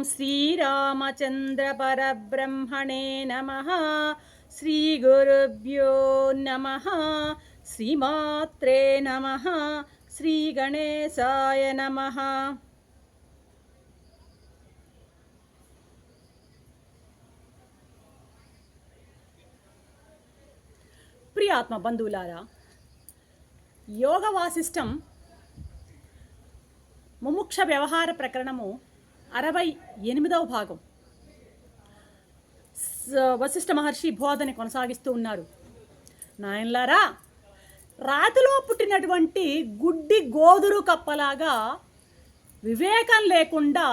శ్రీరామచంద్ర పరబ్రహ్మణే నమః. శ్రీ గురుభ్యో నమః. శ్రీమాత్రే నమః. శ్రీ గణేశాయ నమః. ప్రియాత్మ బంధువులారా, యోగ వాసిష్టం ముముక్ష వ్యవహార ప్రకరణము 68వ భాగం. వశిష్ఠ మహర్షి బోధని కొనసాగిస్తూ ఉన్నారు. నాయనలారా, రాతిలో పుట్టినటువంటి గుడ్డి గోదురు కప్పలాగా వివేకం లేకుండా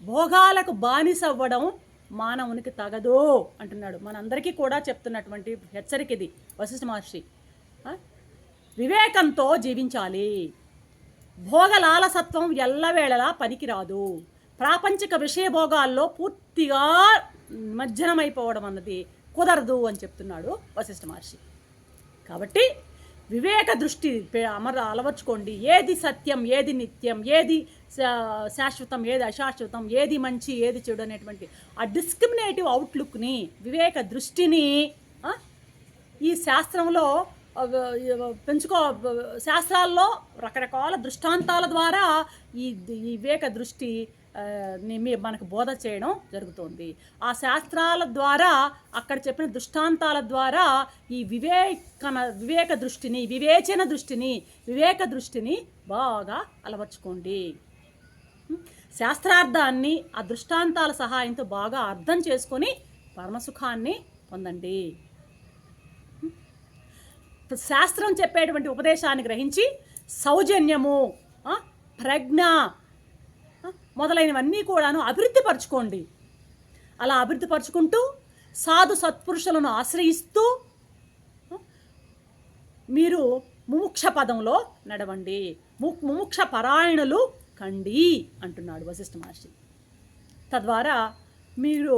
భోగాలకు బానిసవ్వడం మానవునికి తగదు అంటున్నాడు. మనందరికీ కూడా చెప్తున్నటువంటి హెచ్చరిక ఇది వశిష్ఠ మహర్షి. వివేకంతో జీవించాలి. భోగలాలసత్వం ఎల్లవేళలా పనికిరాదు. ప్రాపంచిక విషయభోగాల్లో పూర్తిగా నిమజ్జనమైపోవడం అన్నది కుదరదు అని చెప్తున్నాడు వశిష్ఠ మహర్షి. కాబట్టి వివేక దృష్టి అలవర్చుకోండి. ఏది సత్యం, ఏది నిత్యం, ఏది శాశ్వతం, ఏది అశాశ్వతం, ఏది మంచి, ఏది చెడు అనేటువంటి ఆ డిస్క్రిమినేటివ్ అవుట్లుక్ని, వివేక దృష్టిని ఈ శాస్త్రంలో శాస్త్రాల్లో రకరకాల దృష్టాంతాల ద్వారా ఈ వివేక దృష్టి మనకు బోధ చేయడం జరుగుతుంది. ఆ శాస్త్రాల ద్వారా, అక్కడ చెప్పిన దృష్టాంతాల ద్వారా ఈ వివేక దృష్టిని, వివేక దృష్టిని బాగా అలవర్చుకోండి. శాస్త్రార్థాన్ని ఆ దృష్టాంతాల సహాయంతో బాగా అర్థం చేసుకొని పరమసుఖాన్ని పొందండి. శాస్త్రం చెప్పేటువంటి ఉపదేశాన్ని గ్రహించి సౌజన్యము, ప్రజ్ఞ మొదలైనవన్నీ కూడాను అభివృద్ధిపరచుకోండి. అలా అభివృద్ధిపరచుకుంటూ సాధు సత్పురుషులను ఆశ్రయిస్తూ మీరు ముముక్ష పదంలో నడవండి. ముముక్ష పరాయణులు కండి అంటున్నాడు వశిష్ఠ మహర్షి. తద్వారా మీరు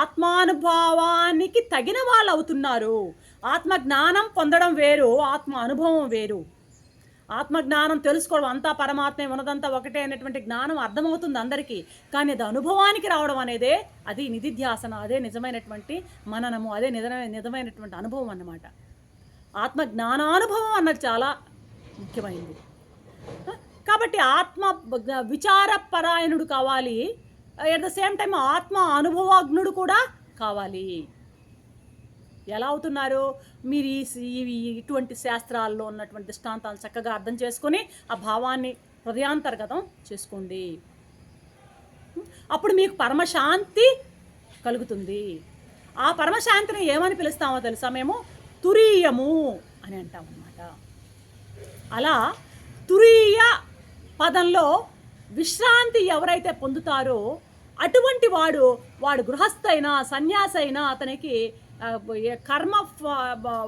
ఆత్మానుభవానికి తగిన వాళ్ళు అవుతున్నారు. ఆత్మజ్ఞానం పొందడం వేరు, ఆత్మ అనుభవం వేరు. ఆత్మజ్ఞానం తెలుసుకోవడం, అంతా పరమాత్మే, ఉన్నదంతా ఒకటే అనేటువంటి జ్ఞానం అర్థమవుతుంది అందరికీ. కానీ అది అనుభవానికి రావడం అనేదే అది నిధిధ్యాసన, అదే నిజమైనటువంటి మననము, అదే నిజమైనటువంటి అనుభవం అన్నమాట. ఆత్మజ్ఞానానుభవం అన్నది చాలా ముఖ్యమైనది. కాబట్టి ఆత్మ విచారపరాయణుడు కావాలి, ఎట్ ద సేమ్ టైం ఆత్మ అనుభవజ్ఞుడు కూడా కావాలి. ఎలా అవుతున్నారు? మీరు ఇటువంటి శాస్త్రాల్లో ఉన్నటువంటి దృష్టాంతాలు చక్కగా అర్థం చేసుకొని ఆ భావాన్ని హృదయాంతర్గతం చేసుకోండి. అప్పుడు మీకు పరమశాంతి కలుగుతుంది. ఆ పరమశాంతిని ఏమని పిలుస్తామో తెలుసా? మేము తురీయము అని అంటాం అన్నమాట. అలా తురీయ పదంలో విశ్రాంతి ఎవరైతే పొందుతారో అటువంటి వాడు గృహస్థైనా సన్యాసైనా అతనికి కర్మ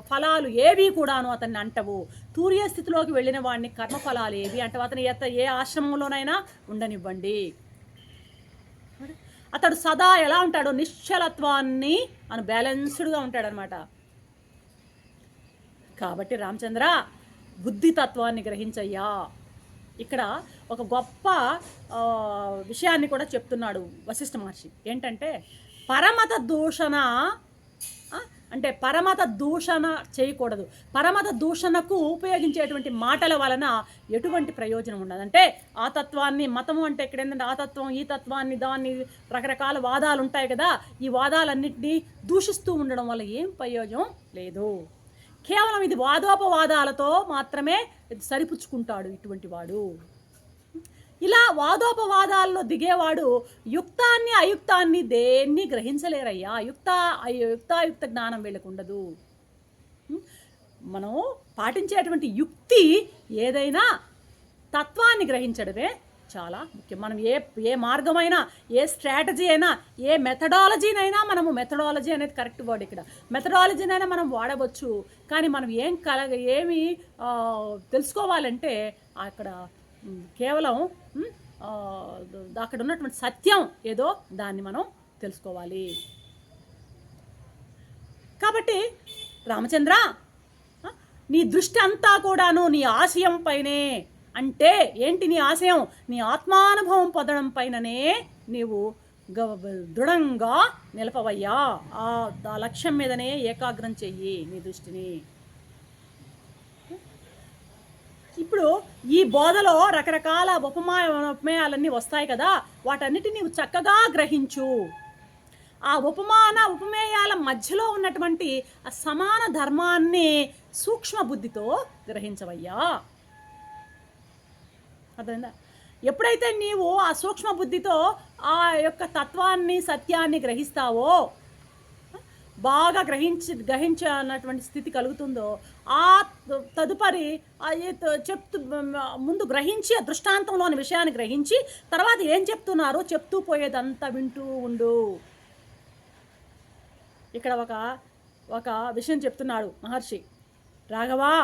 ఫలాలు ఏవి కూడాను అతన్ని అంటవు. తూర్య స్థితిలోకి వెళ్ళిన వాడిని కర్మఫలాలు ఏవి అంటవు. అతని ఏ ఆశ్రమంలోనైనా ఉండనివ్వండి. అతడు సదా ఎలా ఉంటాడో నిశ్చలత్వాన్ని బ్యాలెన్స్డ్గా ఉంటాడనమాట. కాబట్టి రామచంద్ర, బుద్ధితత్వాన్ని గ్రహించయ్యా. ఇక్కడ ఒక గొప్ప విషయాన్ని కూడా చెప్తున్నాడు వశిష్ఠ మహర్షి. ఏంటంటే పరమత దూషణ చేయకూడదు. పరమత దూషణకు ఉపయోగించేటువంటి మాటల వలన ఎటువంటి ప్రయోజనం ఉండదు. అంటే ఆ తత్వాన్ని, మతము అంటే ఇక్కడ ఏంటంటే ఆ తత్వం, ఈ తత్వాన్ని, దాన్ని రకరకాల వాదాలు ఉంటాయి కదా, ఈ వాదాలన్నింటినీ దూషిస్తూ ఉండడం వల్ల ఏం ప్రయోజనం లేదు. కేవలం ఇది వాదోపవాదాలతో మాత్రమే సరిపుచ్చుకుంటాడు ఇటువంటి వాడు. ఇలా వాదోపవాదాల్లో దిగేవాడు యుక్తాన్ని అయుక్తాన్ని దేన్ని గ్రహించలేరయ్యా. యుక్తాయుక్త జ్ఞానం వీళ్ళకు ఉండదు. మనం పాటించేటువంటి యుక్తి ఏదైనా తత్వాన్ని గ్రహించడమే చాలా ముఖ్యం. మనం ఏ మార్గమైనా, ఏ స్ట్రాటజీ అయినా, ఏ మెథడాలజీనైనా, మెథడాలజీ అనేది కరెక్ట్ వర్డ్ ఇక్కడ, మెథడాలజీనైనా మనం వాడవచ్చు. కానీ మనం ఏమి తెలుసుకోవాలంటే అక్కడ కేవలం అక్కడ ఉన్నటువంటి సత్యం ఏదో దాన్ని మనం తెలుసుకోవాలి. కాబట్టి రామచంద్ర, నీ దృష్టి అంతా కూడాను నీ ఆశయం పైనే అంటే ఏంటి నీ ఆశయం? నీ ఆత్మానుభవం పొందడం పైననే నీవు దృఢంగా నిలపవయ్యా. ఆ లక్ష్యం మీదనే ఏకాగ్రం చెయ్యి నీ దృష్టిని. ఇప్పుడు ఈ బోధలో రకరకాల ఉపమేయాలన్నీ వస్తాయి కదా, వాటన్నిటిని నీవు చక్కగా గ్రహించు. ఆ ఉపమేయాల మధ్యలో ఉన్నటువంటి ఆ సమాన ధర్మాన్ని సూక్ష్మ బుద్ధితో గ్రహించవయ్యా. అర్థమైందా? ఎప్పుడైతే నీవు ఆ సూక్ష్మ బుద్ధితో ఆ యొక్క తత్వాన్ని, సత్యాన్ని గ్రహిస్తావో, బాగా గ్రహించనటువంటి స్థితి కలుగుతుందో, ఆ తదుపరి ముందు గ్రహించి ఆ దృష్టాంతంలోని విషయాన్ని గ్రహించి తర్వాత ఏం చెప్తున్నారో చెప్తూ పోయేదంతా వింటూ ఉండు. ఇక్కడ ఒక విషయం చెప్తున్నాడు మహర్షి. రాఘవా,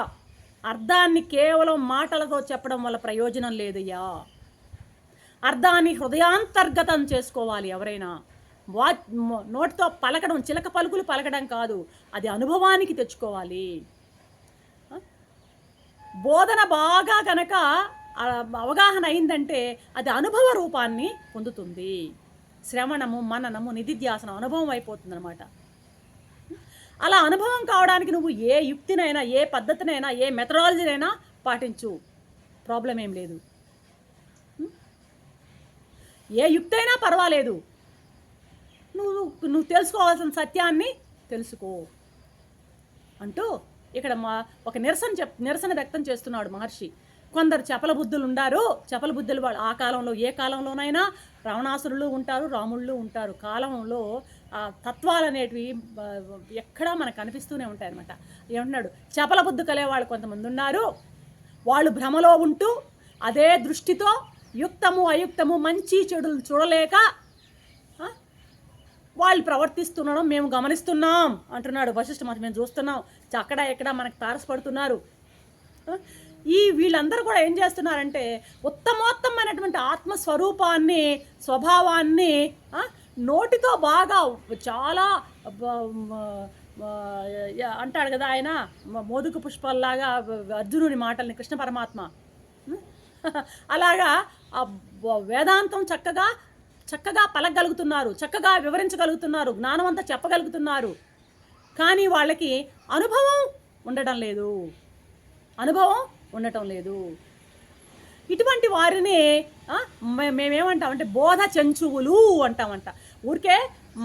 అర్థాన్ని కేవలం మాటలతో చెప్పడం వల్ల ప్రయోజనం లేదయ్యా. అర్థాన్ని హృదయాంతర్గతం చేసుకోవాలి. ఎవరైనా నోటితో పలకడం, చిలక పలుకులు పలకడం కాదు, అది అనుభవానికి తెచ్చుకోవాలి. బోధన బాగా కనుక అవగాహన అయిందంటే అది అనుభవ రూపాన్ని పొందుతుంది. శ్రవణము, మననము, నిధిధ్యాసనం అనుభవం అయిపోతుంది అనమాట. అలా అనుభవం కావడానికి నువ్వు ఏ యుక్తినైనా, ఏ పద్ధతినైనా, ఏ మెథడాలజీనైనా పాటించు, ప్రాబ్లం ఏం లేదు. ఏ యుక్తి అయినా పర్వాలేదు, నువ్వు తెలుసుకోవాల్సిన సత్యాన్ని తెలుసుకో అంటూ ఇక్కడ ఒక నిరసన వ్యక్తం చేస్తున్నాడు మహర్షి. కొందరు చపల బుద్ధులు ఉండారు. చపల బుద్ధులు వాళ్ళు ఆ కాలంలో, ఏ కాలంలోనైనా రావణాసురులు ఉంటారు, రాముళ్ళు ఉంటారు. కాలంలో తత్వాలు అనేటివి ఎక్కడా మనకు కనిపిస్తూనే ఉంటాయి అన్నమాట. ఏమంటున్నాడు? చపల బుద్ధి కలే వాళ్ళు కొంతమంది ఉన్నారు. వాళ్ళు భ్రమలో ఉంటూ అదే దృష్టితో యుక్తము అయుక్తము, మంచి చెడులు చూడలేక వాళ్ళు ప్రవర్తిస్తుండడం మేము గమనిస్తున్నాం అంటున్నాడు వశిష్ఠ మహర్షి. మేము చూస్తున్నాం, అక్కడ ఎక్కడ మనకు తారసపడుతున్నారు. వీళ్ళందరూ కూడా ఏం చేస్తున్నారంటే ఉత్తమోత్తమైనటువంటి ఆత్మస్వరూపాన్ని, స్వభావాన్ని నోటితో బాగా చాలా అంటాడు కదా ఆయన, మోదుక పుష్పాల్లాగా అర్జునుని మాటల్ని కృష్ణ పరమాత్మ అలాగా వేదాంతం చక్కగా పలకగలుగుతున్నారు, చక్కగా వివరించగలుగుతున్నారు, జ్ఞానం అంతా చెప్పగలుగుతున్నారు. కానీ వాళ్ళకి అనుభవం ఉండటం లేదు. ఇటువంటి వారిని మేమేమంటామంటే బోధ చెంచువులు అంటామంట. ఊరికే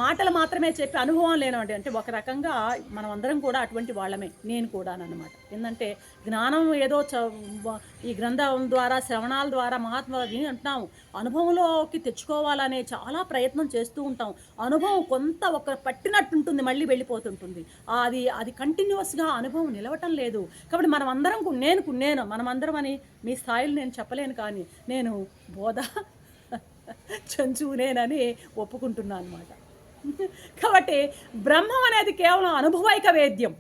మాటలు మాత్రమే చెప్పి అనుభవం లేనివంటి, అంటే ఒక రకంగా మనం అందరం కూడా అటువంటి వాళ్ళమే, నేను కూడా అన్నమాట. ఏంటంటే జ్ఞానం ఏదో ఈ గ్రంథం ద్వారా, శ్రవణాల ద్వారా, మహాత్ములు విని అంటున్నాము, అనుభవంలోకి తెచ్చుకోవాలనే చాలా ప్రయత్నం చేస్తూ ఉంటాం. అనుభవం కొంత ఒక పట్టినట్టు ఉంటుంది, మళ్ళీ వెళ్ళిపోతుంటుంది. అది కంటిన్యూస్గా అనుభవం నిలవటం లేదు. కాబట్టి మనం అందరం మనమందరం అని మీ స్థాయిలో నేను చెప్పలేను, కానీ నేను బోధ చెంచునేనని ఒప్పుకుంటున్నాను అనమాట. కాబట్టి బ్రహ్మం అనేది కేవలం అనుభవైక వేద్యం,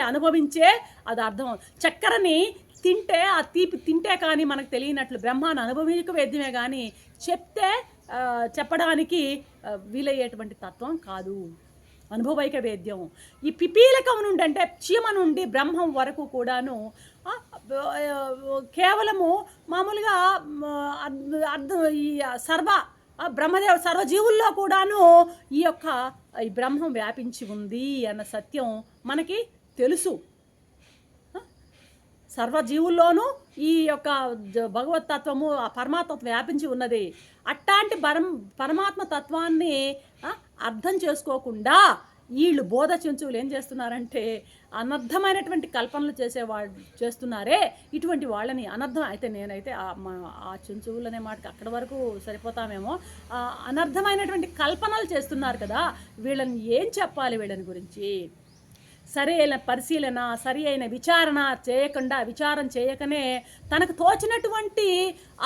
అనుభవించే అది అర్థం. చక్కెరని తింటే, ఆ తీపి తింటే కానీ మనకు తెలియనట్లు బ్రహ్మాన్ని అనుభవిక వేద్యమే కానీ చెప్పడానికి వీలయ్యేటువంటి తత్వం కాదు, అనుభవైక వేద్యం. ఈ పిపీలకం నుండి, అంటే చీమ నుండి బ్రహ్మం వరకు కూడాను కేవలము మామూలుగా ఈ సర్వజీవుల్లో కూడాను ఈ బ్రహ్మం వ్యాపించి ఉంది అన్న సత్యం మనకి తెలుసు. సర్వజీవుల్లోనూ ఈ యొక్క భగవతత్వము, ఆ పరమాత్మ వ్యాపించి ఉన్నది. అట్లాంటి పరమాత్మ తత్వాన్ని అర్థం చేసుకోకుండా వీళ్ళు బోధ చెంచువులు ఏం చేస్తున్నారంటే అనర్థమైనటువంటి కల్పనలు చేస్తున్నారే. ఇటువంటి వాళ్ళని అనర్థం అయితే, నేనైతే ఆ చెంచువులు అనే మాటకి అక్కడి వరకు సరిపోతామేమో. అనర్థమైనటువంటి కల్పనలు చేస్తున్నారు కదా, వీళ్ళని ఏం చెప్పాలి? వీళ్ళని గురించి సరైన పరిశీలన, సరి అయిన విచారం చేయకనే తనకు తోచినటువంటి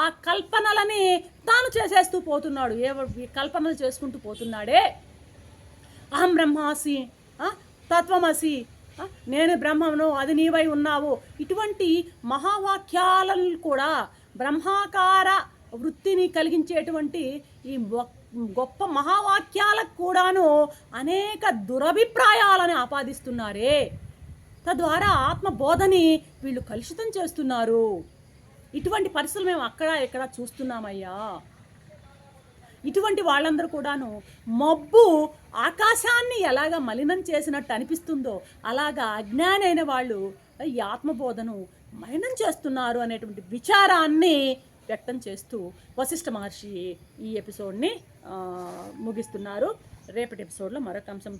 ఆ కల్పనలని తాను చేసేస్తూ పోతున్నాడు. కల్పనలు చేసుకుంటూ పోతున్నాడే. అహం బ్రహ్మాసి, తత్వమసి, నేను బ్రహ్మను, అది నీవై ఉన్నావు, ఇటువంటి మహావాక్యాలను కూడా బ్రహ్మాకార వృత్తిని కలిగించేటువంటి ఈ గొప్ప మహావాక్యాలకు కూడాను అనేక దురభిప్రాయాలను ఆపాదిస్తున్నారే. తద్వారా ఆత్మబోధని వీళ్ళు కలుషితం చేస్తున్నారు. ఇటువంటి పరిస్థితులు మేము అక్కడ ఇక్కడ చూస్తున్నామయ్యా. ఇటువంటి వాళ్ళందరూ కూడాను మబ్బు ఆకాశాన్ని ఎలాగ మలినం చేసినట్టు అనిపిస్తుందో అలాగా అజ్ఞాని అయిన వాళ్ళు ఈ ఆత్మబోధను మలినం చేస్తున్నారు అనేటువంటి విచారాన్ని వ్యక్తం చేస్తూ వశిష్ఠ మహర్షి ఈ ఎపిసోడ్ని ముగిస్తున్నారు. రేపటి ఎపిసోడ్లో మరొక అంశంతో